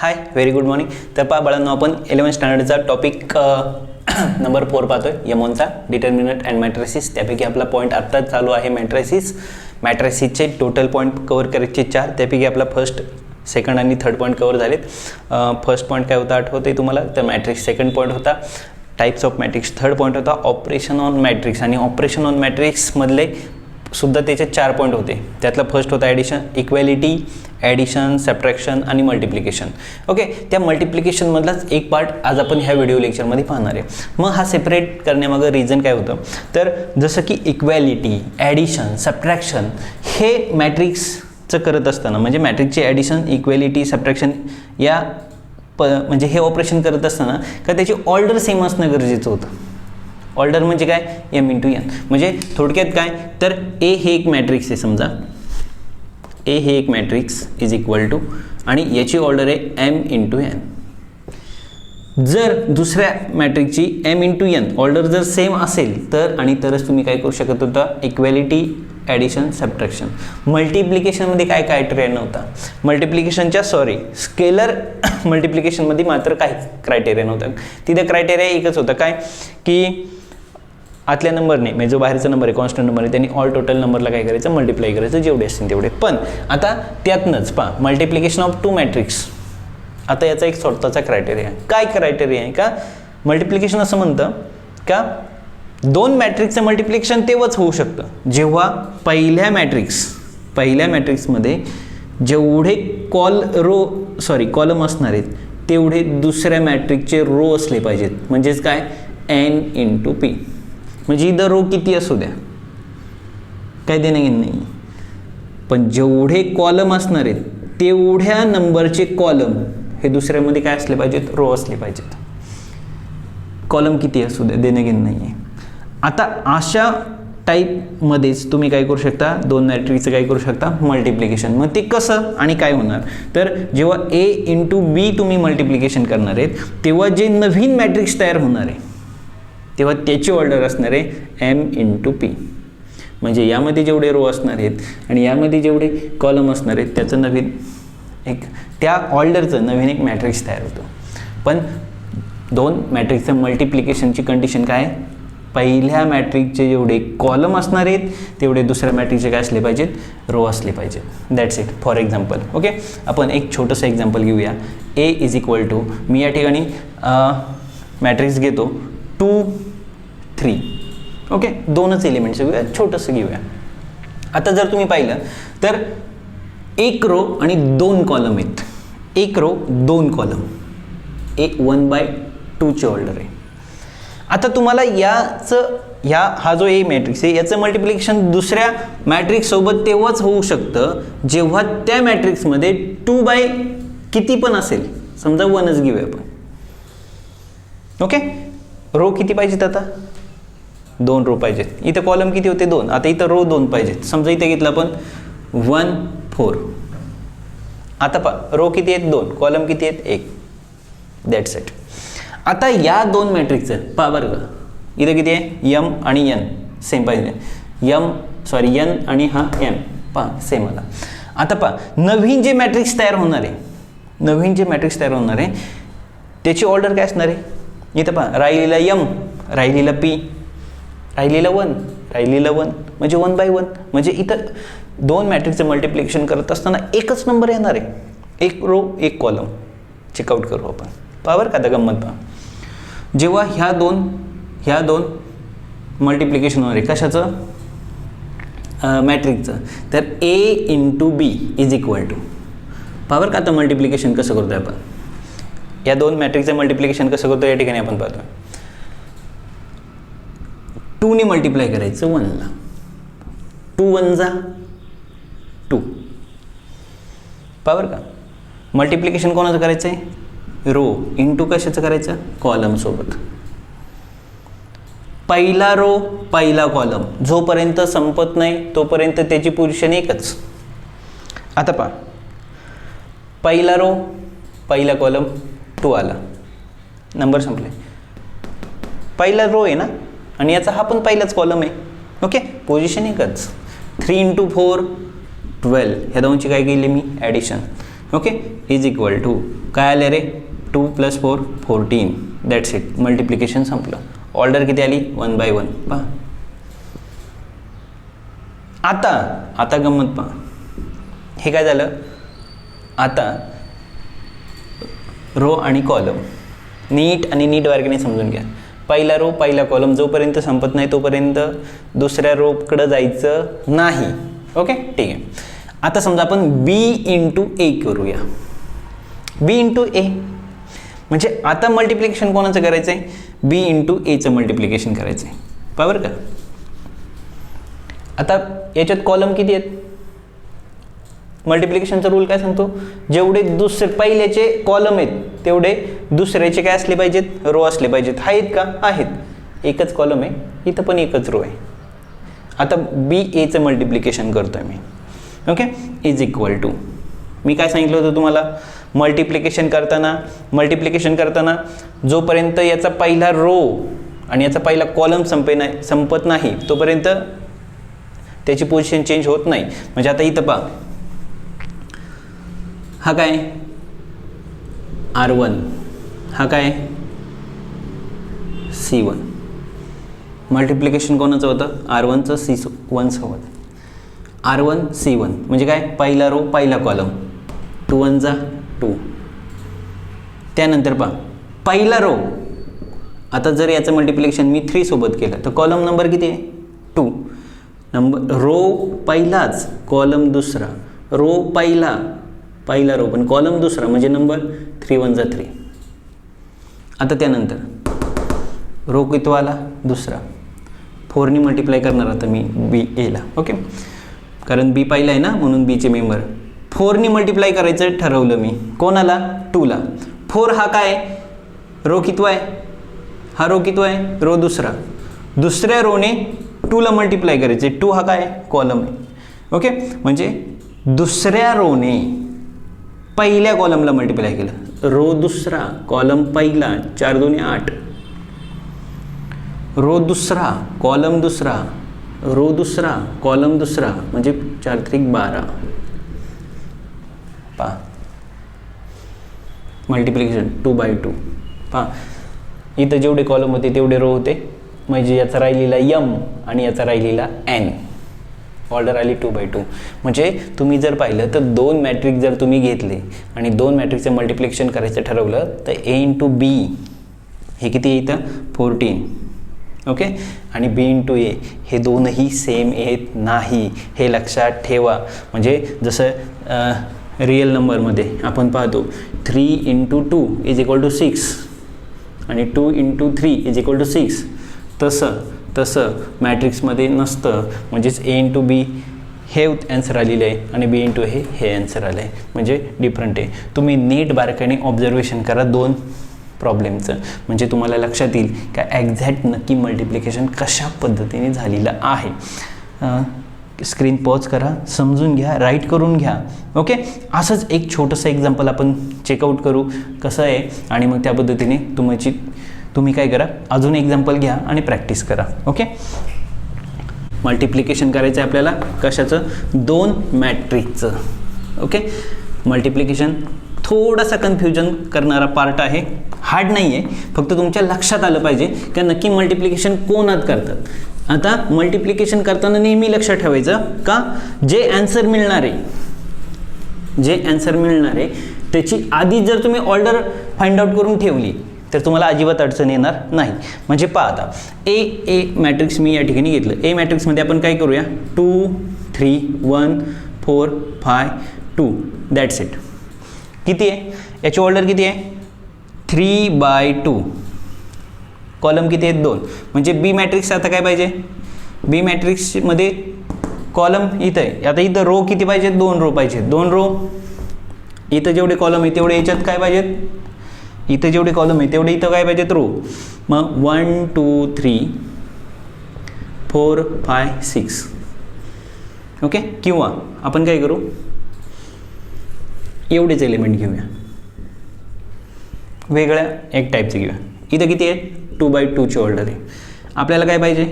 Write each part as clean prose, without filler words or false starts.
हाय, very good morning. तर पहा बाळांनो, आपण 11th स्टँडर्डचा टॉपिक नंबर 4 पाहतोय, यमोनचा डिटर्मिनंट अँड मॅट्रिसिस. त्यापैकी आपला पॉईंट आत्ताच चालू आहे मॅट्रिसिस. मॅट्रिसिसचे टोटल पॉईंट कव्हर करायचे 4, त्यापैकी आपला फर्स्ट, सेकंड आणि थर्ड पॉईंट कव्हर झालेत. फर्स्ट पॉईंट काय होता आठवते तुम्हाला, तर मॅट्रिक्स. सेकंड पॉईंट होता types of matrix. Third point होता ऑपरेशन ऑन मॅट्रिक्स. आणि ऑपरेशन ऑन मॅट्रिक्समधले सुद्धा त्याचे 4 पॉईंट होते. त्यातला फर्स्ट होता ॲडिशन, इक्वॅलिटी, ॲडिशन, सबट्रॅक्शन आणि मल्टिप्लिकेशन. ओके, त्या मल्टिप्लिकेशनमधलाच एक पार्ट आज आपण ह्या व्हिडिओ लेक्चरमध्ये पाहणार आहे. मग हा सेपरेट करण्यामागं रिझन काय होतं, तर जसं की इक्वॅलिटी, ॲडिशन, सबट्रॅक्शन हे मॅट्रिक्सचं करत असताना, म्हणजे मॅट्रिक्सचे ॲडिशन, इक्वॅलिटी, सबट्रॅक्शन या म्हणजे हे ऑपरेशन करत असताना का त्याची ऑर्डर सेम असणं गरजेचं होतं. ऑर्डर म्हणजे काय, एम इंटू एन. म्हणजे थोडक्यात काय, तर ए हे एक मॅट्रिक्स आहे, समजा ए हे एक मॅट्रिक्स इज इक्वल टू, आणि याची ऑर्डर आहे एम इंटू एन. जर दुसऱ्या मॅट्रिक्सची एम इंटू एन ऑर्डर जर सेम असेल तर, आणि तरच तुम्ही काय करू शकत होता, इक्वॅलिटी, ॲडिशन, सबट्रॅक्शन. मल्टिप्लिकेशनमध्ये काय क्रायटेरिया नव्हता. मल्टिप्लिकेशनच्या स्केलर मल्टिप्लिकेशनमध्ये मात्र काही क्रायटेरिया नव्हता. तिथे क्रायटेरिया एकच होता, काय की आतल्या नंबरने, म्हणजे जो बाहेरचा नंबर आहे, कॉन्स्टंट नंबर आहे, त्यांनी ऑल टोटल नंबरला काय करायचं, मल्टिप्लाय करायचं, जेवढे असतील तेवढे. पण आता त्यातनंच पहा, मल्टिप्लिकेशन ऑफ 2 मॅट्रिक्स, आता याचा एक स्वतःचा क्रायटेरिया आहे. काय क्रायटेरिया आहे का, मल्टिप्लिकेशन असं म्हणतं का 2 मॅट्रिक्सचं मल्टिप्लिकेशन तेव्हाच होऊ शकतं जेव्हा पहिल्या मॅट्रिक्समध्ये जेवढे कॉलम असणार आहेत तेवढे दुसऱ्या मॅट्रिक्सचे रो असले पाहिजेत. म्हणजेच काय, एन इंटू पी. म्हणजे इथं रो किती असू द्या, काय देणं घेणं नाही, पण जेवढे कॉलम असणार आहेत तेवढ्या नंबरचे कॉलम हे दुसऱ्यामध्ये काय असले पाहिजेत, रो असले पाहिजेत. कॉलम किती असू द्या, देणं घेणं नाही आहे. आता अशा टाईपमध्येच तुम्ही काय करू शकता, 2 मॅट्रिक्सचं काय करू शकता, मल्टिप्लिकेशन. मग ते कसं आणि काय होणार, तर जेव्हा ए इंटू बी तुम्ही मल्टिप्लिकेशन करणार आहेत तेव्हा जे नवीन मॅट्रिक्स तयार होणार आहे तेव्हा त्याची ऑर्डर असणार आहे एम इंटू पी. म्हणजे यामध्ये जेवढे रो असणार आहेत आणि यामध्ये जेवढे कॉलम असणार आहेत त्याचं नवीन एक, त्या ऑर्डरचं नवीन एक मॅट्रिक्स तयार होतं. पण 2 मॅट्रिक्सचं मल्टिप्लिकेशनची कंडिशन काय, पहिल्या मॅट्रिक्सचे जेवढे कॉलम असणार आहेत तेवढे दुसऱ्या मॅट्रिक्सचे काय असले पाहिजेत, रो असले पाहिजेत. That's it. For example, okay, आपण एक छोटंसं एक्झाम्पल घेऊया. ए इज इक्वल टू, मी या ठिकाणी मॅट्रिक्स घेतो 2 3. ओके, 2च एलिमेंट्स घेऊया, छोटंसं घेऊया. आता जर तुम्ही पाहिलं तर 1 रो आणि 2 कॉलम आहेत. 1 रो 2 कॉलम, 1/2 ची ऑर्डर आहे. आता तुम्हाला हा जो ए मॅट्रिक्स आहे याचं मल्टिप्लिकेशन दुसऱ्या मॅट्रिक्स सोबत तेव्हाच होऊ शकतं जेव्हा त्या मॅट्रिक्समध्ये 2 किती पण असेल, समजा 1च घेऊया आपण. ओके, रो किती पाहिजेत, आता 2 रो पाहिजेत. इथं कॉलम किती होते, 2. आता इथं रो 2 पाहिजेत. समजा इथं घेतलं आपण 1 4. आता पहा, रो किती आहेत, 2, कॉलम किती आहेत, 1. That's it. आता या 2 मॅट्रिक्सचं पहा बरं का, इथं किती आहे, यम आणि एन सेम पाहिजे, एन आणि हा एम पहा सेम आला. आता पहा, नवीन जे मॅट्रिक्स तयार होणार आहे त्याची ऑर्डर काय असणार आहे, इथं पहा, राहिलेला यम, राहिलेला पी, राहिलेला 1, म्हणजे 1/1. म्हणजे इथं 2 मॅट्रिक्सचं मल्टिप्लिकेशन करत असताना एकच नंबर येणार आहे, 1 रो 1 कॉलम. चेकआउट करू आपण, पहा बरं का, आता गंमत पहा. जेव्हा ह्या दोन मल्टिप्लिकेशन होणार आहे कशाचं, मॅट्रिक्सचं, तर A into B is equal to, पहा बरं का, आता मल्टिप्लिकेशन कसं करतोय आपण, या 2 मॅट्रिक्सचं मल्टिप्लिकेशन कसं करतो या ठिकाणी आपण पाहतो. 2 ने मल्टिप्लाय करायचं 1ला, 2 1 जा 2. पहा बरं का, मल्टिप्लिकेशन कोणाचं करायचं आहे, रो इंटू कशाचं करायचं, कॉलम सोबत. पहिला रो पहिला कॉलम जोपर्यंत संपत नाही तोपर्यंत त्याची पोझिशन एकच. आता पहा, पहिला रो पहिला कॉलम 2 आला, नंबर संपले. पहिला रो आहे ना, आणि याचा हा पण पहिलाच कॉलम आहे. ओके, पोझिशन एकच. 3 × 4 12, ह्या दोनची काय केली मी, addition. Okay, is equal to काय आले रे 2 + 4 14. That's it. मल्टिप्लिकेशन संपलं. ऑर्डर किती आली 1 by 1. पहा आता गंमत पहा. हे काय झालं, आता रो आणि कॉलम नीट बारकाईने समजून घ्या. पहिला रो पहिला कॉलम जोपर्यंत संपत नाही तोपर्यंत दुसऱ्या रोकडं जायचं नाही. ओके, ठीक आहे. आता समजा आपण B × A करूया. B × A म्हणजे आता मल्टिप्लिकेशन कोणाचं करायचं आहे, B × A चं मल्टिप्लिकेशन करायचं आहे. बरोबर का. आता याच्यात कॉलम किती आहेत, मल्टिप्लिकेशनचा रूल काय सांगतो, जेवढे पहिल्याचे कॉलम आहेत तेवढे दुसऱ्याचे काय असले पाहिजेत, रो असले पाहिजेत. आहेत का, आहेत. एकच कॉलम आहे, इथं पण एकच रो आहे. आता BA चं मल्टिप्लिकेशन करतोय मी. ओके, इज इक्वल टू मी काय सांगितलं होतं तुम्हाला, मल्टिप्लिकेशन करताना जोपर्यंत याचा पहिला रो आणि याचा पहिला कॉलम संपत नाही तोपर्यंत त्याची पोझिशन चेंज होत नाही. म्हणजे आता इथं पहा, हा काय R1, हा काय C1. मल्टिप्लिकेशन कोणाचं होतं, R1चं C1 सोबत. R1 C1 म्हणजे काय, पहिला रो पहिला कॉलम, 2 × 1 = 2. त्यानंतर पहा पहिला रो, आता जर याचं मल्टिप्लिकेशन मी 3 सोबत केलं तर कॉलम नंबर किती आहे 2. रो पहिलाच कॉलम दुसरा, रो पहिला रो पण कॉलम दुसरा म्हणजे नंबर 3 × 1 = 3. आता त्यानंतर रो कितवा आला, दुसरा. 4 मल्टिप्लाय करणार आता मी BA ला. ओके, कारण B पहिला आहे ना म्हणून Bचे मेंबर. 4 मल्टिप्लाय करायचं ठरवलं मी, कोणाला, 2 ला. 4 हा काय रो कितवा आहे, हा रो कितवा आहे, रो दुसऱ्या रोने 2 ला मल्टिप्लाय करायचे. 2 हा काय कॉलम आहे. ओके, म्हणजे दुसऱ्या रोने पहिल्या कॉलमला मल्टिप्लाय केलं, रो दुसरा कॉलम पहिला, 4 × 2 = 8. रो दुसरा कॉलम दुसरा, रो दुसरा कॉलम दुसरा म्हणजे 4 × 3 = 12. पहा मल्टिप्लिकेशन 2 by 2. पहा इथं जेवढे कॉलम होते तेवढे रो होते, म्हणजे याचा राहिलेला M आणि याचा राहिलेला N. ऑर्डर आली 2 by 2. म्हणजे तुम्ही जर पाहिलं तर 2 मॅट्रिक्स जर तुम्ही घेतले आणि 2 मॅट्रिक्सचं मल्टिप्लिकेशन करायचं ठरवलं तर A × B हे किती येतं 14. ओके, आणि B × A हे दोनही सेम येत नाही, हे लक्षात ठेवा. म्हणजे जसं रिअल नंबरमध्ये आपण पाहतो 3 × 2 = 6 आणि 2 × 3 = 6, तसं मॅट्रिक्समध्ये नसतं. म्हणजेच A × B हे ॲन्सर आलेलं आहे आणि B × A हे ॲन्सर आलं आहे, म्हणजे डिफरंट आहे. तुम्ही नीट बारकाईने ऑब्झर्वेशन करा 2 प्रॉब्लेमचं, म्हणजे तुम्हाला लक्षात येईल का ॲक्झॅक्ट नक्की मल्टिप्लिकेशन कशा पद्धतीने झालेलं आहे. स्क्रीन पॉज करा, समजून घ्या, राईट करून घ्या. ओके, असंच एक छोटंसं एक्झाम्पल आपण चेकआउट करू कसं आहे, आणि मग त्या पद्धतीने तुम्ही काय करा, अजून एक्झाम्पल घ्या आणि प्रॅक्टिस करा. ओके, मल्टिप्लिकेशन करायचं आहे आपल्याला कशाचं, 2 मॅट्रिक्सचं. ओके, मल्टिप्लिकेशन थोडासा कन्फ्युजन करणारा पार्ट आहे, हार्ड नाही आहे. फक्त तुमच्या लक्षात आलं पाहिजे की नक्की मल्टिप्लिकेशन कोणात करतात. आता मल्टिप्लिकेशन करताना नेहमी लक्षात ठेवायचं का जे ॲन्सर मिळणार आहे त्याची आधी जर तुम्ही ऑर्डर फाइंड आउट करून ठेवली तर तुम्हाला अजिबात अडचण येणार नाही. म्हणजे पहा आता ए मॅट्रिक्स मी या ठिकाणी घेतलं. ए मॅट्रिक्समध्ये आपण काय करूया, 2 3 1 4 5 2. That's it. किती आहे याची ऑर्डर, किती आहे 3 by 2. कॉलम किती आहेत 2. म्हणजे बी मॅट्रिक्स आता काय पाहिजे, बी मॅट्रिक्समध्ये कॉलम इथं आहे. आता इथं रो किती पाहिजे, 2 रो पाहिजे. 2 रो, इथं जेवढे कॉलम आहे तेवढे याच्यात काय पाहिजेत, इथं जेवढे कॉलम आहे तेवढे इथं काय पाहिजेत, रो. मग 1 2 3 4 5 6. ओके, किंवा आपण काय करू, एवढेच एलिमेंट घेऊया, वेगळ्या एक टाईपचे घेऊया. इथं किती आहे 2 by 2 ची ऑर्डर आहे. आपल्याला काय पाहिजे,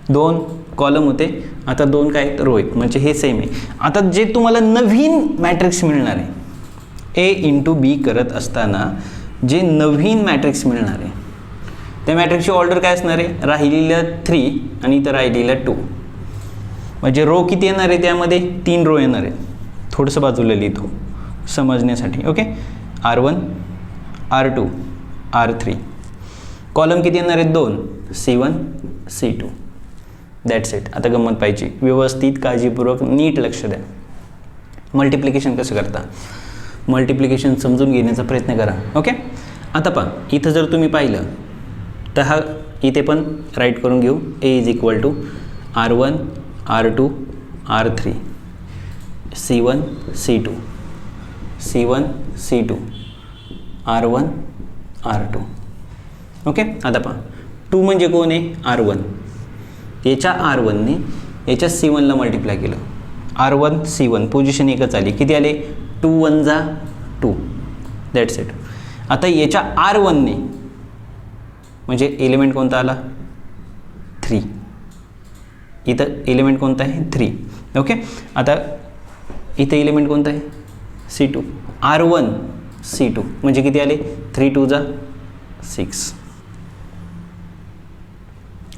2 कॉलम होते, आता 2 काय रो आहेत, म्हणजे हे सेम आहे. आता जे तुम्हाला नवीन मॅट्रिक्स मिळणार आहे, ए इंटू बी करत असताना जे नवीन मॅट्रिक्स मिळणार आहे त्या मॅट्रिक्सची ऑर्डर काय असणार आहे, राहिलेलं 3 आणि इथं राहिलेलं 2. म्हणजे रो किती येणार आहे, त्यामध्ये 3 रो येणार आहे. थोडंसं बाजूला लिहितो समजण्यासाठी. Okay, R1 R2 R3. Column किती येणार आहेत, 2, C1 C2. That's it. आता गंमत पाहिजे, व्यवस्थित काळजीपूर्वक नीट लक्ष द्या. मल्टिप्लिकेशन कसं करता, मल्टिप्लिकेशन समजून घेण्याचा प्रयत्न करा. ओके, आता पहा इथं जर तुम्ही पाहिलं तर हा इथे पण राईट करून घेऊ. A is equal to R1 R2 R3 C1 C2 C1 C2 R1 R2. Okay, आता पहा 2 म्हणजे कोण आहे, R1. याच्या R1ने याच्या C1ला मल्टिप्लाय केलं. R1 C1 पोझिशन एकच आली, किती आले, 2 1 जा 2. That's it. आता याच्या R1ने म्हणजे एलिमेंट कोणता आला, 3. इथं एलिमेंट कोणता आहे, 3. ओके, आता इथं एलिमेंट कोणता आहे, C2. R1 C2 म्हणजे किती आले, 3 2 जा 6.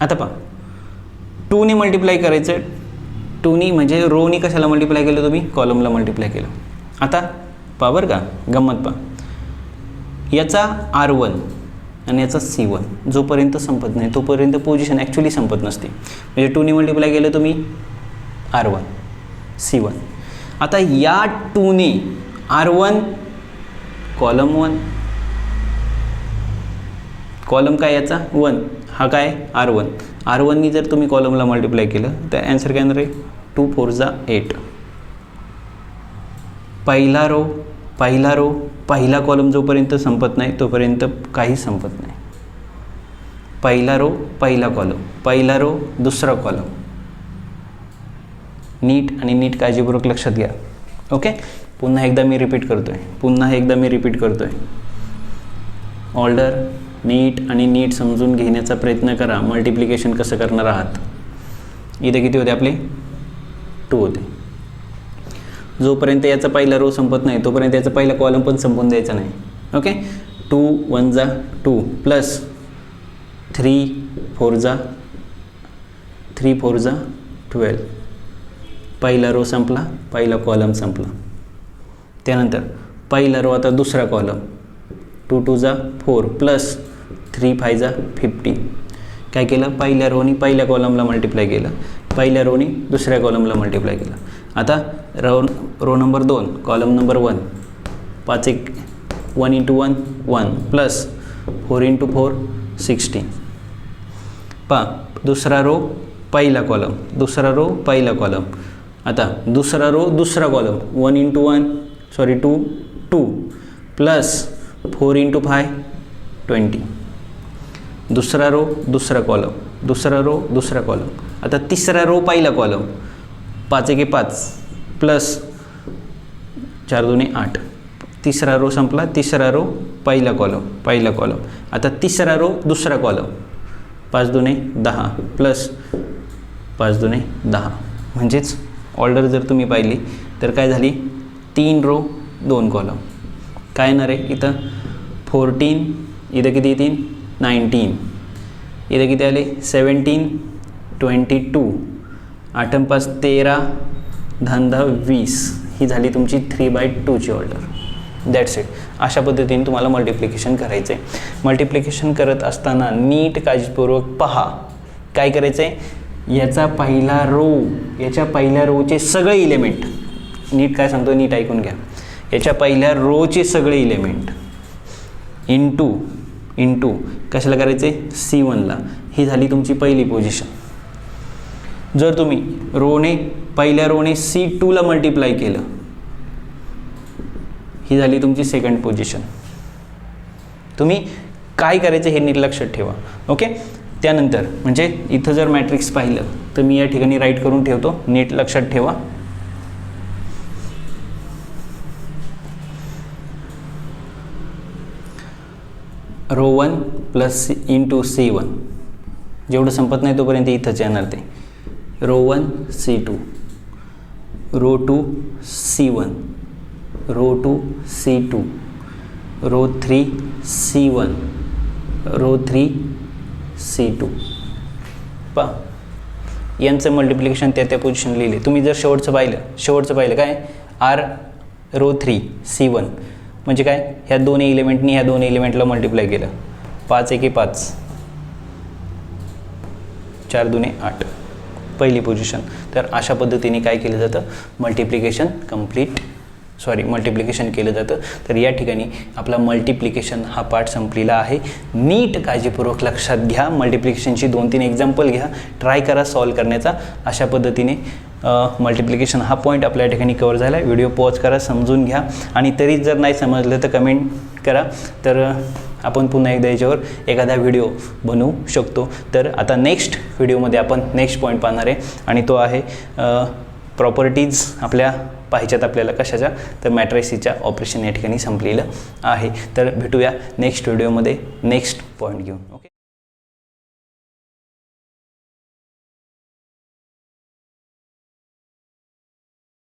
आता पहा 2ने मल्टिप्लाय करायचं, 2ने म्हणजे रोनी कशाला मल्टिप्लाय केलं तुम्ही, कॉलमला मल्टिप्लाय केलं. आता पहा बरं का गंमत पहा, याचा R1 आणि याचा C1 जोपर्यंत संपत नाही तोपर्यंत पोझिशन ॲक्च्युली संपत नसते. म्हणजे 2ने मल्टिप्लाय केलं तुम्ही R1 C1. आता या 2ने R1 कॉलम 1, कॉलम काय याचा 1, हा काय R1. R1नी जर तुम्ही कॉलमला मल्टिप्लाय केलं तर ॲन्सर काय येणार आहे, 2 4 जा 8. पहिला रो पहिला कॉलम जोपर्यंत संपत नाही तोपर्यंत काही संपत नाही. पहिला रो पहिला कॉलम, पहिला रो दुसरा कॉलम. नीट काळजीपूर्वक लक्षात घ्या. ओके, पुन्हा एकदा मी रिपीट करतोय. ऑर्डर नीट समजून घेण्याचा प्रयत्न करा. मल्टिप्लिकेशन कसं करणार आहात. इथे किती होते आपले, 2 होते. जोपर्यंत याचा पहिला रो संपत नाही तोपर्यंत याचा पहिला कॉलम पण संपून द्यायचा नाही. ओके, 2 1 जा 2 प्लस 3 4 जा 12. पहिला रो संपला, पहिला कॉलम संपला. त्यानंतर पहिला रो आता दुसरा कॉलम, 2 2 जा 4 प्लस 3 5 जा 15. काय केलं, पहिल्या रोनी पहिल्या कॉलमला मल्टिप्लाय केलं, पहिल्या रोनी दुसऱ्या कॉलमला मल्टिप्लाय केलं. आता row number 2 column number 1, 5 1 1 into 1 1 plus 4 into 4 16. पहा दुसरा रो पहिला कॉलम, दुसरा रो पहिला कॉलम. आता दुसरा रो दुसरा कॉलम, 1 इंटू 2 प्लस 4 इंटू 5 20. दुसरा रो दुसरा कॉलम, दुसरा रो दुसरा कॉलम. आता तिसरा रो पहिला कॉलम, 5 1 5 प्लस 4 2 8. तिसरा रो संपला, तिसरा रो पहिला कॉलम. आता तिसरा रो दुसरा कॉलम, 5 2 10 प्लस 5 2 10. म्हणजेच ऑर्डर जर तुम्ही पाहिली तर काय झाली, 3 रो 2 कॉलम. काय येणार आहे इथं, 14. इथं किती येतील, 19. इथं किती आले, 17 22. 8 5 13 10 20. ही झाली तुमची 3/2ची ऑर्डर. That's it. अशा पद्धतीने तुम्हाला मल्टिप्लिकेशन करायचं आहे. मल्टिप्लिकेशन करत असताना नीट काळजीपूर्वक पहा. काय करायचं आहे, याचा पहिल्या रोचे सगळे इलेमेंट, नीट काय सांगतो नीट ऐकून घ्या. याच्या पहिल्या रोचे सगळे इलेमेंट इंटू कशाला करायचे, C1ला. ही झाली तुमची पहिली पोझिशन. जर तुम्ही पहिल्या रोने C2ला मल्टिप्लाय केलं, ही झाली तुमची सेकंड पोझिशन. तुम्ही काय करायचं हे नीट लक्षात ठेवा. ओके, त्यानंतर म्हणजे इथं जर मॅट्रिक्स पाहिलं तर मी या ठिकाणी राईट करून ठेवतो, नीट लक्षात ठेवा. रो 1 प्लस इंटू C1 जेवढं संपत नाही तोपर्यंत इथंच येणार ते. Row 1 C2, row 2 C1, row 2 C2, row 3 C1, row 3 C2. पहा यांचं मल्टिप्लिकेशन त्या पोझिशन लिहिले. तुम्ही जर शेवटचं पाहिलं काय आर रो 3 C1 म्हणजे काय, ह्या दोन्ही एलिमेंटनी ह्या दोन एलिमेंटला मल्टिप्लाय केलं. 5 एके 5, 4 दुने 8 पहिली पोझिशन. तर अशा पद्धतीने काय केलं जातं, मल्टिप्लिकेशन केलं जातं. तर या ठिकाणी आपला मल्टिप्लिकेशन हा पार्ट संपलेला आहे. नीट काळजीपूर्वक लक्षात घ्या. मल्टिप्लिकेशनची 2-3 एक्झाम्पल घ्या, ट्राय करा सॉल्व करण्याचा. अशा पद्धतीने मल्टिप्लिकेशन हा पॉईंट आपल्या ठिकाणी कवर झाला. व्हिडिओ पॉज करा, समजून घ्या, आणि तरी जर नाही समजलं तर कमेंट करा. तर आपण पुन्हा एकदा याच्यावर एखादा व्हिडिओ बनवू शकतो. तर आता नेक्स्ट व्हिडिओमध्ये आपण नेक्स्ट पॉईंट पाहणार आहे, आणि तो आहे प्रॉपर्टीज आपल्या पाहिजेत आपल्याला कशाच्या, तर मॅट्रिसेसच्या ऑपरेशन या ठिकाणी संपलेलं आहे. तर भेटूया नेक्स्ट व्हिडिओमध्ये नेक्स्ट पॉईंट घेऊन. ओके.